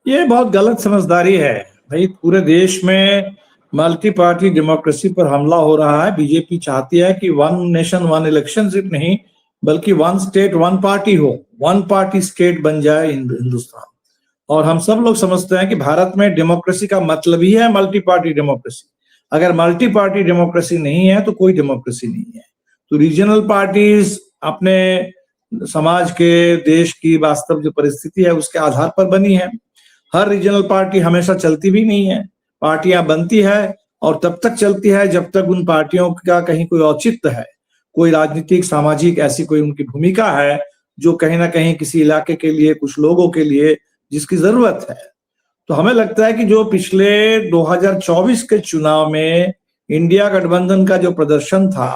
ये बहुत गलत समझदारी है भाई। पूरे देश में मल्टी पार्टी डेमोक्रेसी पर हमला हो रहा है। बीजेपी चाहती है कि वन नेशन वन इलेक्शन सिर्फ नहीं बल्कि वन स्टेट वन पार्टी हो, वन पार्टी स्टेट बन जाए हिंदुस्तान। और हम सब लोग समझते हैं कि भारत में डेमोक्रेसी का मतलब ही है मल्टी पार्टी डेमोक्रेसी। अगर मल्टी पार्टी डेमोक्रेसी नहीं है तो कोई डेमोक्रेसी नहीं है। तो रीजनल पार्टीज अपने समाज के, देश की वास्तव जो परिस्थिति है उसके आधार पर बनी है। हर रीजनल पार्टी हमेशा चलती भी नहीं है। पार्टियां बनती है और तब तक चलती है जब तक उन पार्टियों का कहीं कोई औचित्य है, कोई राजनीतिक सामाजिक ऐसी कोई उनकी भूमिका है जो कहीं ना कहीं किसी इलाके के लिए, कुछ लोगों के लिए जिसकी जरूरत है। तो हमें लगता है कि जो पिछले 2024 के चुनाव में इंडिया गठबंधन का जो प्रदर्शन था,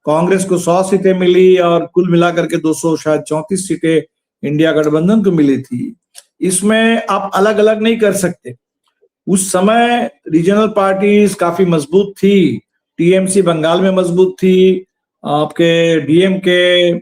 कांग्रेस को 100 सीटें मिली और कुल मिलाकर के 200 शायद 34 सीटें इंडिया गठबंधन को मिली थी। इसमें आप अलग अलग नहीं कर सकते। उस समय रीजनल पार्टीज काफी मजबूत थी। टीएमसी बंगाल में मजबूत थी, आपके डीएमके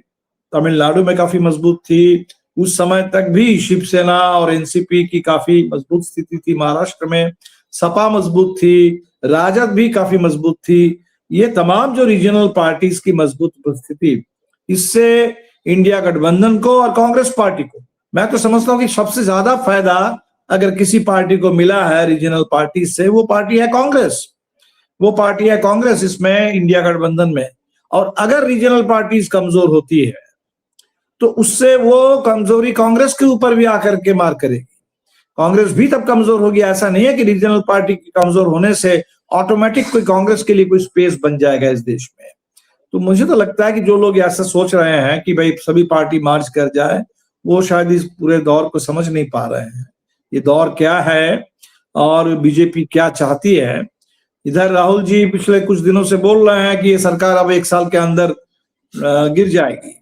तमिलनाडु में काफी मजबूत थी। उस समय तक भी शिवसेना और एनसीपी की काफी मजबूत स्थिति थी। महाराष्ट्र में सपा मजबूत थी, राजद भी काफी मजबूत थी। ये तमाम जो रीजनल पार्टीज की मजबूत उपस्थिति, इससे इंडिया गठबंधन को और कांग्रेस पार्टी को, मैं तो समझता हूं कि सबसे ज्यादा फायदा अगर किसी पार्टी को मिला है रीजनल पार्टी से, वो पार्टी है कांग्रेस। वो पार्टी है कांग्रेस इसमें, इंडिया गठबंधन में। और अगर रीजनल पार्टीज कमजोर होती है तो उससे वो कमजोरी कांग्रेस के ऊपर भी आकर के मार करेगी। कांग्रेस भी तब कमजोर होगी। ऐसा नहीं है कि रीजनल पार्टी के कमजोर होने से ऑटोमेटिक कोई कांग्रेस के लिए कोई स्पेस बन जाएगा इस देश में। तो मुझे तो लगता है कि जो लोग ऐसा सोच रहे हैं कि भाई सभी पार्टी मार्च कर जाए, वो शायद इस पूरे दौर को समझ नहीं पा रहे हैं। ये दौर क्या है और बीजेपी क्या चाहती है। इधर राहुल जी पिछले कुछ दिनों से बोल रहे हैं कि ये सरकार अब 1 साल के अंदर गिर जाएगी।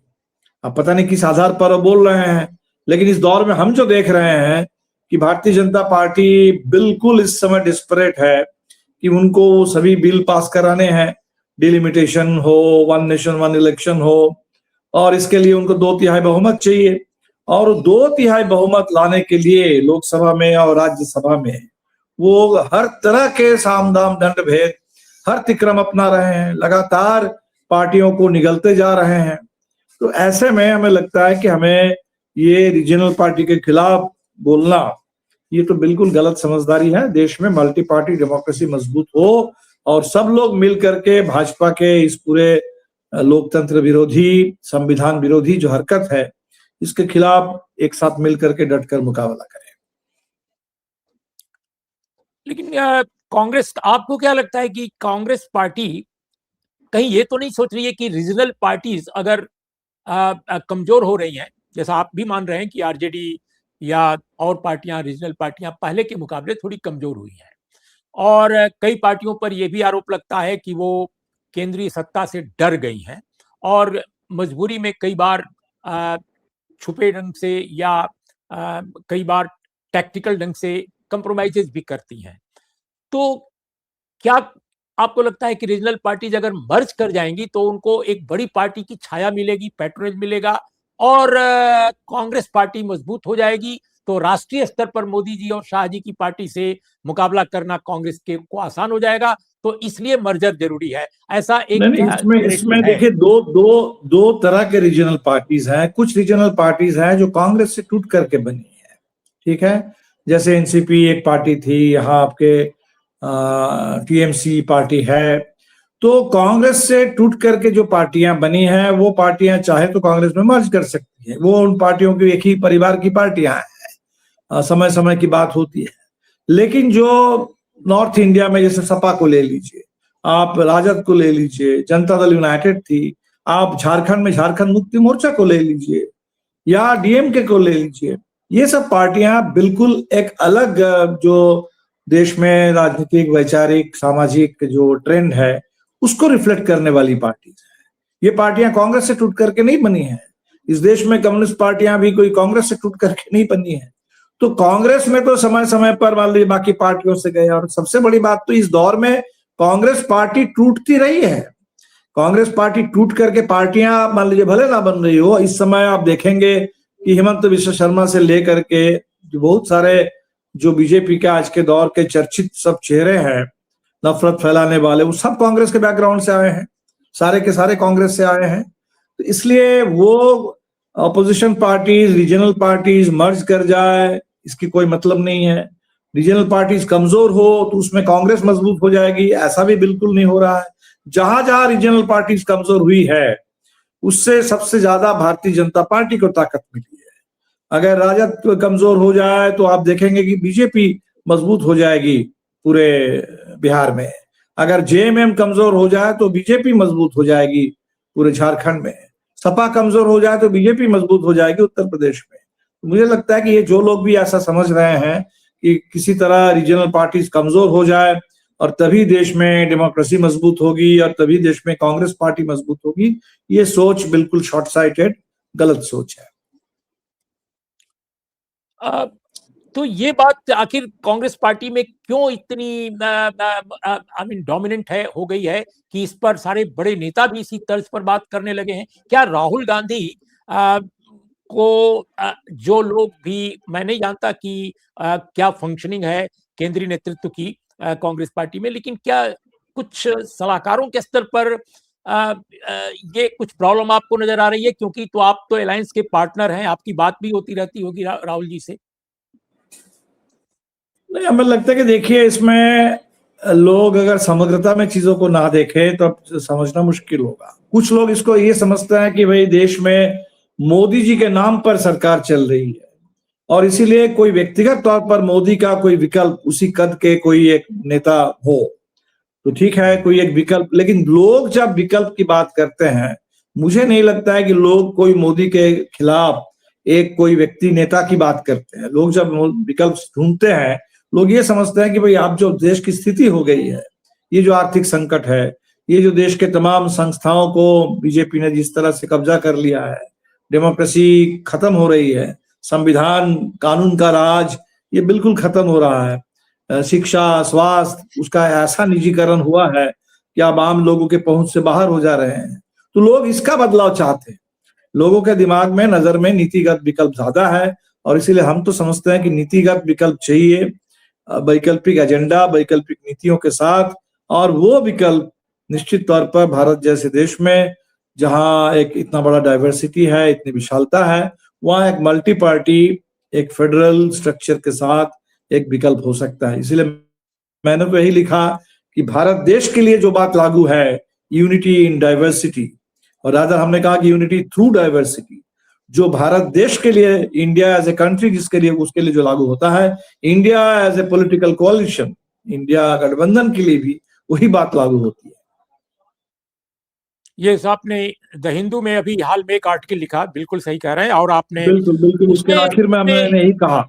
अब पता नहीं किस आधार पर वो बोल रहे हैं, लेकिन इस दौर में हम जो देख रहे हैं कि भारतीय जनता पार्टी बिल्कुल इस समय डिस्परेट है कि उनको सभी बिल पास कराने हैं। डिलिमिटेशन हो, वन नेशन वन इलेक्शन हो, और इसके लिए उनको 2/3 बहुमत चाहिए। और 2/3 बहुमत लाने के लिए लोकसभा में और राज्यसभा में वो हर तरह के साम दाम दंड भेद, हर तिक्रम अपना रहे हैं, लगातार पार्टियों को निगलते जा रहे हैं। तो ऐसे में हमें लगता है कि हमें ये रीजनल पार्टी के खिलाफ बोलना, ये तो बिल्कुल गलत समझदारी है। देश में मल्टी पार्टी डेमोक्रेसी मजबूत हो और सब लोग मिल करके भाजपा के इस पूरे लोकतंत्र विरोधी, संविधान विरोधी जो हरकत है, इसके खिलाफ एक साथ मिल करके डटकर मुकाबला करें। लेकिन कांग्रेस, आपको क्या लगता है कि कांग्रेस पार्टी कहीं ये तो नहीं सोच रही है कि रीजनल पार्टीज अगर कमजोर हो रही हैं, जैसा आप भी मान रहे हैं कि आरजेडी या और पार्टियां, रीजनल पार्टियां पहले के मुकाबले थोड़ी कमजोर हुई हैं, और कई पार्टियों पर यह भी आरोप लगता है कि वो केंद्रीय सत्ता से डर गई हैं और मजबूरी में कई बार छुपे ढंग से या कई बार टैक्टिकल ढंग से कंप्रोमाइजेस भी करती हैं। तो क्या आपको लगता है कि रीजनल पार्टीज अगर मर्ज कर जाएंगी तो उनको एक बड़ी पार्टी की छाया मिलेगी, पैट्रोनेज मिलेगा, और कांग्रेस पार्टी मजबूत हो जाएगी, तो राष्ट्रीय स्तर पर मोदी जी और शाह जी की पार्टी से मुकाबला करना कांग्रेस के को आसान हो जाएगा, तो इसलिए मर्जर जरूरी है, ऐसा एक इसमें देखिए दो तरह के रीजनल पार्टीज हैं। कुछ रीजनल पार्टीज हैं जो कांग्रेस से टूट करके बनी है, ठीक है। जैसे एनसीपी एक पार्टी थी, यहाँ आपके टीएमसी पार्टी है। तो कांग्रेस से टूट करके जो पार्टियां बनी हैं, वो पार्टियां चाहे तो कांग्रेस में मर्ज कर सकती है। वो उन पार्टियों की एक ही परिवार की पार्टियां हैं, समय समय की बात होती है। लेकिन जो नॉर्थ इंडिया में, जैसे सपा को ले लीजिए, आप राजद को ले लीजिए, जनता दल यूनाइटेड थी, आप झारखंड में झारखंड मुक्ति मोर्चा को ले लीजिए या डीएमके को ले लीजिए, ये सब पार्टियां बिल्कुल एक अलग जो देश में राजनीतिक, वैचारिक, सामाजिक जो ट्रेंड है उसको रिफ्लेक्ट करने वाली पार्टी है। ये पार्टियां कांग्रेस से टूट करके नहीं बनी है। इस देश में कम्युनिस्ट पार्टियां भी कोई कांग्रेस से टूट करके नहीं बनी है। तो कांग्रेस में तो समय समय पर मान लीजिए बाकी पार्टियों से गए, और सबसे बड़ी बात तो इस दौर में कांग्रेस पार्टी टूटती रही है। कांग्रेस पार्टी टूट करके पार्टियां मान लीजिए भले ना बन रही हो, इस समय आप देखेंगे कि हेमंत विश्व शर्मा से लेकर के जो बहुत सारे जो बीजेपी के आज के दौर के चर्चित सब चेहरे हैं, नफरत फैलाने वाले, वो सब कांग्रेस के बैकग्राउंड से आए हैं, सारे के सारे कांग्रेस से आए हैं। तो इसलिए वो अपोजिशन पार्टीज, रीजनल पार्टीज मर्ज कर जाए, इसकी कोई मतलब नहीं है। रीजनल पार्टीज कमजोर हो तो उसमें कांग्रेस मजबूत हो जाएगी, ऐसा भी बिल्कुल नहीं हो रहा है। जहां जहां रीजनल पार्टीज कमजोर हुई है, उससे सबसे ज्यादा भारतीय जनता पार्टी को ताकत मिली है। अगर राजद कमजोर हो जाए तो आप देखेंगे कि बीजेपी मजबूत हो जाएगी पूरे बिहार में। अगर जेएमएम कमजोर हो जाए तो बीजेपी मजबूत हो जाएगी पूरे झारखंड में। सपा कमजोर हो जाए तो बीजेपी मजबूत हो जाएगी उत्तर प्रदेश में। तो मुझे लगता है कि ये जो लोग भी ऐसा समझ रहे हैं कि किसी तरह रीजनल पार्टीज कमजोर हो जाए और तभी देश में डेमोक्रेसी मजबूत होगी और तभी देश में कांग्रेस पार्टी मजबूत होगी, ये सोच बिल्कुल शॉर्ट साइटेड, गलत सोच है। तो ये बात आखिर कांग्रेस पार्टी में क्यों इतनी आई मीन डोमिनेंट है, हो गई है कि इस पर सारे बड़े नेता भी इसी तर्ज पर बात करने लगे हैं? क्या राहुल गांधी को जो लोग भी, मैं नहीं जानता कि क्या फंक्शनिंग है केंद्रीय नेतृत्व की कांग्रेस पार्टी में, लेकिन क्या कुछ सलाहकारों के स्तर पर ये कुछ प्रॉब्लम आपको नजर आ रही है? क्योंकि तो आप तो अलायंस के पार्टनर हैं, आपकी बात भी होती रहती होगी राहुल जी से। नहीं, हमें लगता है कि देखिए, इसमें लोग अगर समग्रता में चीजों को ना देखें तो अब समझना मुश्किल होगा। कुछ लोग इसको ये समझते हैं कि भाई देश में मोदी जी के नाम पर सरकार चल रही है और इसीलिए कोई व्यक्तिगत तौर पर मोदी का कोई विकल्प, उसी कद के कोई एक नेता हो तो ठीक है, कोई एक विकल्प। लेकिन लोग जब विकल्प की बात करते हैं, मुझे नहीं लगता है कि लोग कोई मोदी के खिलाफ एक कोई व्यक्ति नेता की बात करते हैं। लोग जब विकल्प ढूंढते हैं, लोग ये समझते हैं कि भाई आप जो देश की स्थिति हो गई है, ये जो आर्थिक संकट है, ये जो देश के तमाम संस्थाओं को बीजेपी ने जिस तरह से कब्जा कर लिया है, डेमोक्रेसी खत्म हो रही है, संविधान कानून का राज ये बिल्कुल खत्म हो रहा है, शिक्षा, स्वास्थ्य, उसका ऐसा निजीकरण हुआ है कि अब आम लोगों के पहुंच से बाहर हो जा रहे हैं। तो लोग इसका बदलाव चाहते हैं। लोगों के दिमाग में, नजर में नीतिगत विकल्प ज्यादा है और इसीलिए हम तो समझते हैं कि नीतिगत विकल्प चाहिए, वैकल्पिक एजेंडा, वैकल्पिक नीतियों के साथ। और वो विकल्प निश्चित तौर पर भारत जैसे देश में, जहां एक इतना बड़ा डाइवर्सिटी है, इतनी विशालता है, वहां एक मल्टी पार्टी, एक फेडरल स्ट्रक्चर के साथ एक विकल्प हो सकता है। इसलिए मैंने तो यही लिखा कि भारत देश के लिए जो बात लागू है, यूनिटी इन डाइवर्सिटी, और रादर हमने कहा कि यूनिटी थ्रू डाइवर्सिटी, जो भारत देश के लिए, इंडिया एज ए कंट्री जिसके लिए, उसके लिए जो लागू होता है, इंडिया एज ए पॉलिटिकल कोalition, इंडिया गठबंधन के लिए भी वही बात लागू होती है। ये आपने द हिंदू में अभी हाल में एक आर्टिकल लिखा, बिल्कुल सही कह रहे हैं। और आपने बिल्कुल बिल्कुल उसके आखिर में मैंने यही कहा।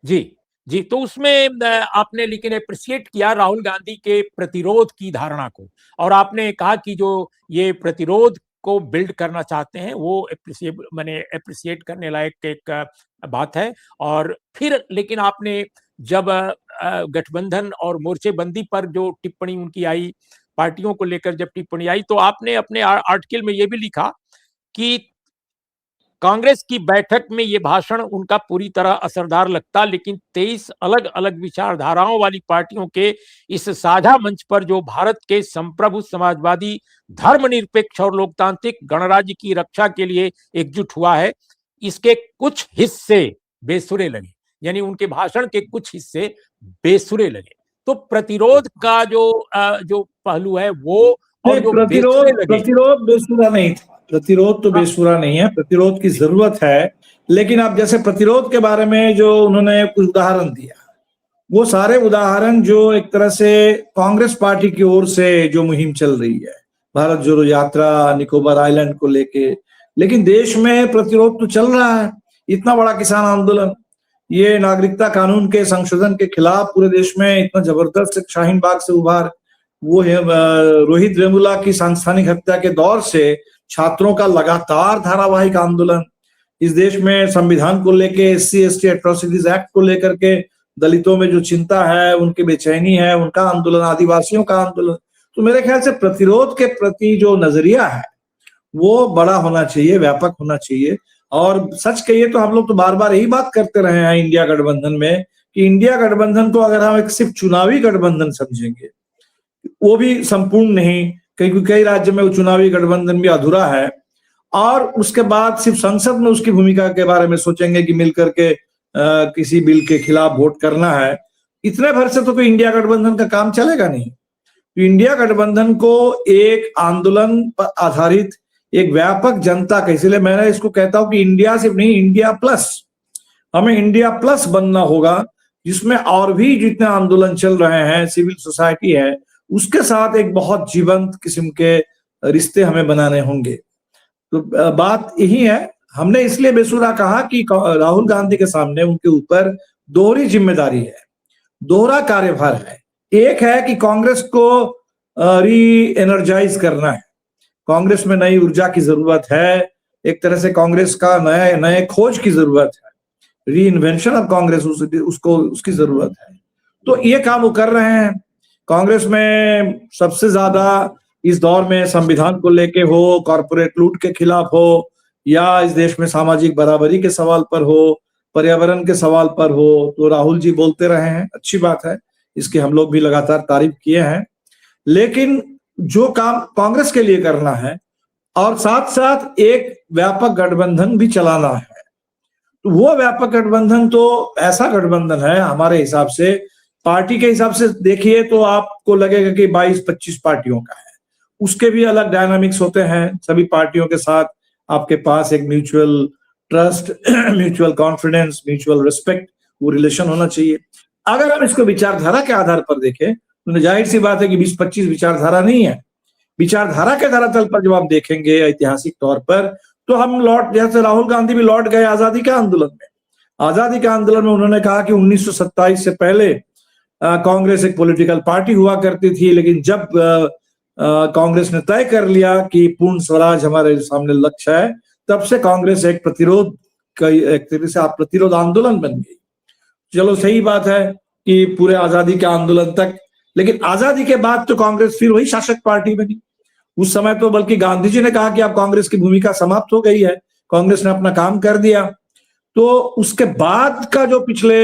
जी जी, तो उसमें आपने लेकिन अप्रिशिएट किया राहुल गांधी के प्रतिरोध की धारणा को, और आपने कहा कि जो ये प्रतिरोध को बिल्ड करना चाहते हैं वो अप्रिशिएट करने लायक एक बात है। और फिर लेकिन आपने जब गठबंधन और मोर्चेबंदी पर जो टिप्पणी उनकी आई, पार्टियों को लेकर जब टिप्पणी आई, तो आपने अपने आर्टिकल में ये भी लिखा कि कांग्रेस की बैठक में ये भाषण उनका पूरी तरह असरदार लगता, लेकिन 23 अलग अलग विचारधाराओं वाली पार्टियों के इस साझा मंच पर जो भारत के संप्रभु, समाजवादी, धर्मनिरपेक्ष और लोकतांत्रिक गणराज्य की रक्षा के लिए एकजुट हुआ है, इसके कुछ हिस्से बेसुरे लगे। यानी उनके भाषण के कुछ हिस्से बेसुरे लगे। तो प्रतिरोध का जो पहलू है वो, और जो प्रतिरोध बेसुरा नहीं था। प्रतिरोध तो बेसुरा नहीं है, प्रतिरोध की जरूरत है। लेकिन आप जैसे प्रतिरोध के बारे में जो उन्होंने कुछ उदाहरण दिया, वो सारे उदाहरण जो एक तरह से कांग्रेस पार्टी की ओर से जो मुहिम चल रही है, भारत जोड़ो यात्रा, निकोबार आइलैंड को लेके, लेकिन देश में प्रतिरोध तो चल रहा है। इतना बड़ा किसान आंदोलन, ये नागरिकता कानून के संशोधन के खिलाफ पूरे देश में इतना जबरदस्त शाहीन बाग से उभार, वो रोहित वेमुला की सांस्थानिक हत्या के दौर से छात्रों का लगातार धारावाहिक आंदोलन, इस देश में संविधान को लेके, SC/ST एट्रोसिटीज एक्ट को लेकर के दलितों में जो चिंता है, उनकी बेचैनी है, उनका आंदोलन, आदिवासियों का आंदोलन। तो मेरे ख्याल से प्रतिरोध के प्रति जो नजरिया है वो बड़ा होना चाहिए, व्यापक होना चाहिए। और सच कहिए तो हम लोग तो बार बार यही बात करते रहे हैं इंडिया गठबंधन में कि इंडिया गठबंधन को अगर हम एक सिर्फ चुनावी गठबंधन समझेंगे, वो भी संपूर्ण नहीं, क्योंकि कई राज्यों में वो चुनावी गठबंधन भी अधूरा है, और उसके बाद सिर्फ संसद में उसकी भूमिका के बारे में सोचेंगे कि मिलकर के किसी बिल के खिलाफ वोट करना है, इतने भर से तो कोई इंडिया गठबंधन का काम चलेगा नहीं। तो इंडिया गठबंधन को एक आंदोलन पर आधारित एक व्यापक जनता का, इसलिए मैं इसको कहता हूं कि इंडिया सिर्फ नहीं, इंडिया प्लस, हमें इंडिया प्लस बनना होगा, जिसमें और भी जितने आंदोलन चल रहे हैं, सिविल सोसाइटी है, उसके साथ एक बहुत जीवंत किस्म के रिश्ते हमें बनाने होंगे। तो बात यही है, हमने इसलिए बेसुरा कहा कि राहुल गांधी के सामने उनके ऊपर दोहरी जिम्मेदारी है, दोहरा कार्यभार है। एक है कि कांग्रेस को री एनर्जाइज करना है, कांग्रेस में नई ऊर्जा की जरूरत है, एक तरह से कांग्रेस का नए खोज की जरूरत है, री इन्वेंशन ऑफ कांग्रेस उसको उसकी जरूरत है। तो ये काम वो कर रहे हैं। कांग्रेस में सबसे ज्यादा इस दौर में संविधान को लेके हो, कॉर्पोरेट लूट के खिलाफ हो, या इस देश में सामाजिक बराबरी के सवाल पर हो, पर्यावरण के सवाल पर हो, तो राहुल जी बोलते रहे हैं, अच्छी बात है, इसकी हम लोग भी लगातार तारीफ किए हैं। लेकिन जो काम कांग्रेस के लिए करना है और साथ साथ एक व्यापक गठबंधन भी चलाना है, तो वो व्यापक गठबंधन तो ऐसा गठबंधन है हमारे हिसाब से, पार्टी के हिसाब से देखिए तो आपको लगेगा कि 22-25 पार्टियों का है, उसके भी अलग डायनामिक्स होते हैं। सभी पार्टियों के साथ आपके पास एक mutual trust, mutual confidence, mutual respect, वो रिलेशन होना चाहिए। अगर हम इसको विचारधारा के आधार पर देखें तो जाहिर सी बात है कि 20-25 विचारधारा नहीं है। विचारधारा के धरातल पर जब आप देखेंगे ऐतिहासिक तौर पर, तो हम जैसे राहुल गांधी भी लौट गए आजादी के आंदोलन में। आजादी के आंदोलन में उन्होंने कहा कि 1927 से पहले कांग्रेस एक पॉलिटिकल पार्टी हुआ करती थी, लेकिन जब कांग्रेस ने तय कर लिया कि पूर्ण स्वराज हमारे सामने लक्ष्य है, तब से कांग्रेस एक प्रतिरोध का एक तरह से प्रतिरोध आंदोलन बन गई। चलो सही बात है कि पूरे आजादी के आंदोलन तक, लेकिन आजादी के बाद तो कांग्रेस फिर वही शासक पार्टी बनी। उस समय तो बल्कि गांधी जी ने कहा कि अब कांग्रेस की भूमिका समाप्त हो गई है, कांग्रेस ने अपना काम कर दिया। तो उसके बाद का जो पिछले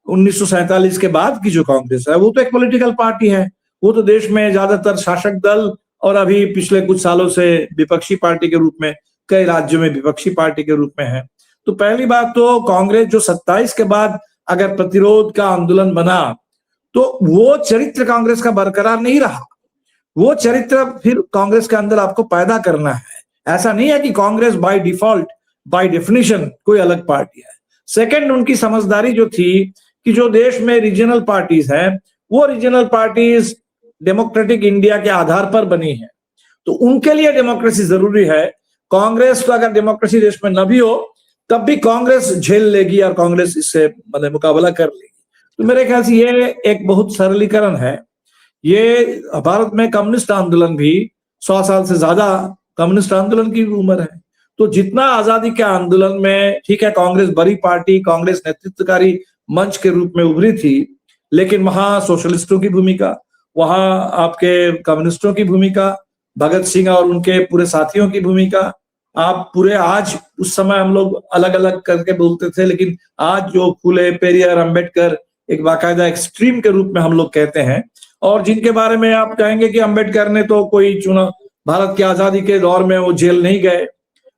1947 के बाद की जो कांग्रेस है, वो तो एक पॉलिटिकल पार्टी है, वो तो देश में ज्यादातर शासक दल और अभी पिछले कुछ सालों से विपक्षी पार्टी के रूप में, कई राज्यों में विपक्षी पार्टी के रूप में है। तो पहली बात तो कांग्रेस जो 27 के बाद अगर प्रतिरोध का आंदोलन बना, तो वो चरित्र कांग्रेस का बरकरार नहीं रहा। वो चरित्र फिर कांग्रेस के अंदर आपको पैदा करना है। ऐसा नहीं है कि Congress by default, by definition कोई अलग पार्टी है। सेकंड, उनकी समझदारी जो थी कि जो देश में रीजनल पार्टीज हैं, वो रीजनल पार्टीज डेमोक्रेटिक इंडिया के आधार पर बनी है, तो उनके लिए डेमोक्रेसी जरूरी है। कांग्रेस को अगर डेमोक्रेसी देश में न भी हो, तब भी कांग्रेस झेल लेगी और कांग्रेस इससे मतलब मुकाबला कर लेगी। तो मेरे ख्याल से ये एक बहुत सरलीकरण है। ये भारत में कम्युनिस्ट आंदोलन भी 100 साल से ज्यादा कम्युनिस्ट आंदोलन की उम्र है। तो जितना आजादी के आंदोलन में, ठीक है, कांग्रेस बड़ी पार्टी, कांग्रेस नेतृत्वकारी मंच के रूप में उभरी थी, लेकिन वहां सोशलिस्टों की भूमिका, वहां आपके कम्युनिस्टों की भूमिका, भगत सिंह और उनके पूरे साथियों की भूमिका, आप पूरे आज, उस समय हम लोग अलग अलग करके बोलते थे, लेकिन आज जो फुले, पेरियार, अंबेडकर एक बाकायदा एक्सट्रीम के रूप में हम लोग कहते हैं, और जिनके बारे में आप कहेंगे कि अंबेडकर ने तो कोई चुनाव, भारत की आजादी के दौर में वो जेल नहीं गए,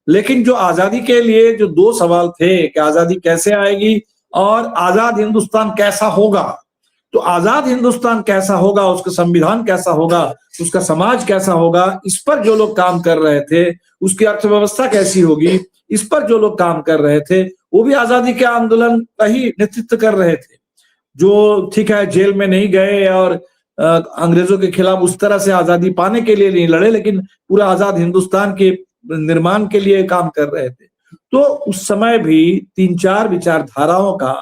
लेकिन जो आजादी के लिए जो दो सवाल थे कि आजादी कैसे आएगी और आजाद हिंदुस्तान कैसा होगा, तो आजाद हिंदुस्तान कैसा होगा, उसका संविधान कैसा होगा, उसका समाज कैसा होगा, इस पर जो लोग काम कर रहे थे, उसकी अर्थव्यवस्था कैसी होगी, इस पर जो लोग काम कर रहे थे, वो भी आजादी के आंदोलन का ही नेतृत्व कर रहे थे। जो ठीक है जेल में नहीं गए और अंग्रेजों के खिलाफ उस तरह से आजादी पाने के लिए नहीं लड़े, लेकिन पूरा आजाद हिंदुस्तान के निर्माण के लिए काम कर रहे थे। तो उस समय भी 3-4 विचारधाराओं का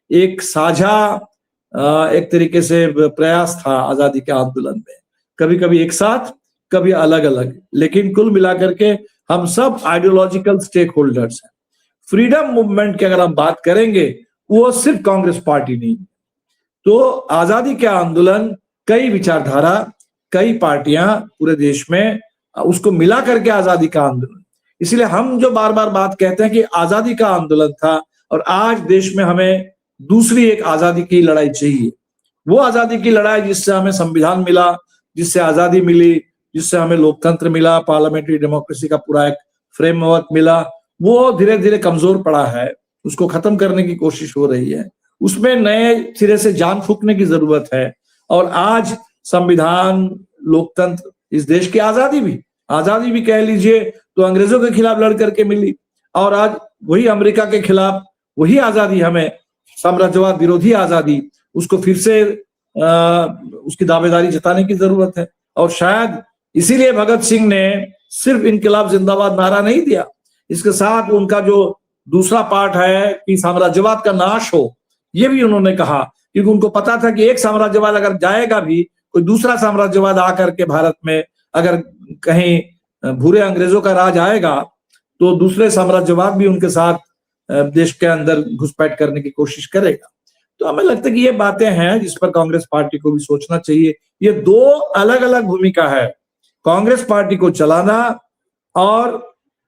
एक साझा एक तरीके से प्रयास था आजादी के आंदोलन में, कभी कभी एक साथ, कभी अलग अलग, लेकिन कुल मिलाकर के हम सब आइडियोलॉजिकल स्टेक होल्डर्स हैं। फ्रीडम मूवमेंट की अगर हम बात करेंगे, वो सिर्फ कांग्रेस पार्टी नहीं, तो आजादी के आंदोलन कई विचारधारा, कई पार्टियां पूरे देश में, उसको मिला करके आजादी का आंदोलन। इसलिए हम जो बार बार बात कहते हैं कि आजादी का आंदोलन था और आज देश में हमें दूसरी एक आजादी की लड़ाई चाहिए। वो आजादी की लड़ाई जिससे हमें संविधान मिला, जिससे आजादी मिली, जिससे हमें लोकतंत्र मिला, पार्लियामेंट्री डेमोक्रेसी का पूरा एक फ्रेमवर्क मिला, वो धीरे धीरे कमजोर पड़ा है। उसको खत्म करने की कोशिश हो रही है। उसमें नए सिरे से जान फूंकने की जरूरत है। और आज संविधान, लोकतंत्र, इस देश की आजादी भी कह लीजिए तो अंग्रेजों के खिलाफ लड़ करके मिली, और आज वही अमेरिका के खिलाफ वही आजादी, हमें साम्राज्यवाद विरोधी आजादी, उसको फिर से उसकी दावेदारी जताने की जरूरत है। और शायद इसीलिए भगत सिंह ने सिर्फ इनकलाब जिंदाबाद नारा नहीं दिया, इसके साथ उनका जो दूसरा पार्ट है कि साम्राज्यवाद का नाश हो, ये भी उन्होंने कहा, क्योंकि उनको पता था कि एक साम्राज्यवाद अगर जाएगा भी, कोई दूसरा साम्राज्यवाद आकर के भारत में अगर कहीं भूरे अंग्रेजों का राज आएगा तो दूसरे साम्राज्यवाद भी उनके साथ देश के अंदर घुसपैठ करने की कोशिश करेगा। तो हमें लगता है कि ये बातें हैं जिस पर कांग्रेस पार्टी को भी सोचना चाहिए। ये दो अलग अलग भूमिका है, कांग्रेस पार्टी को चलाना और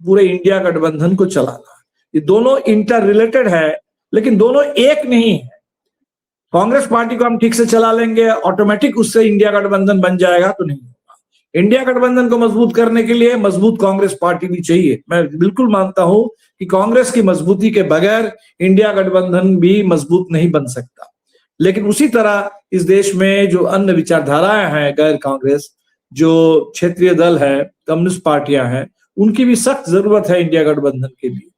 पूरे इंडिया गठबंधन को चलाना। ये दोनों इंटर रिलेटेड है, लेकिन दोनों एक नहीं है। कांग्रेस पार्टी को हम ठीक से चला लेंगे, ऑटोमेटिक उससे इंडिया गठबंधन बन जाएगा, तो नहीं होगा। इंडिया गठबंधन को मजबूत करने के लिए मजबूत कांग्रेस पार्टी भी चाहिए। मैं बिल्कुल मानता हूं कि कांग्रेस की मजबूती के बगैर इंडिया गठबंधन भी मजबूत नहीं बन सकता। लेकिन उसी तरह इस देश में जो अन्य विचारधाराएं हैं, गैर कांग्रेस जो क्षेत्रीय दल है, कम्युनिस्ट पार्टियां हैं, उनकी भी सख्त जरूरत है इंडिया गठबंधन के लिए।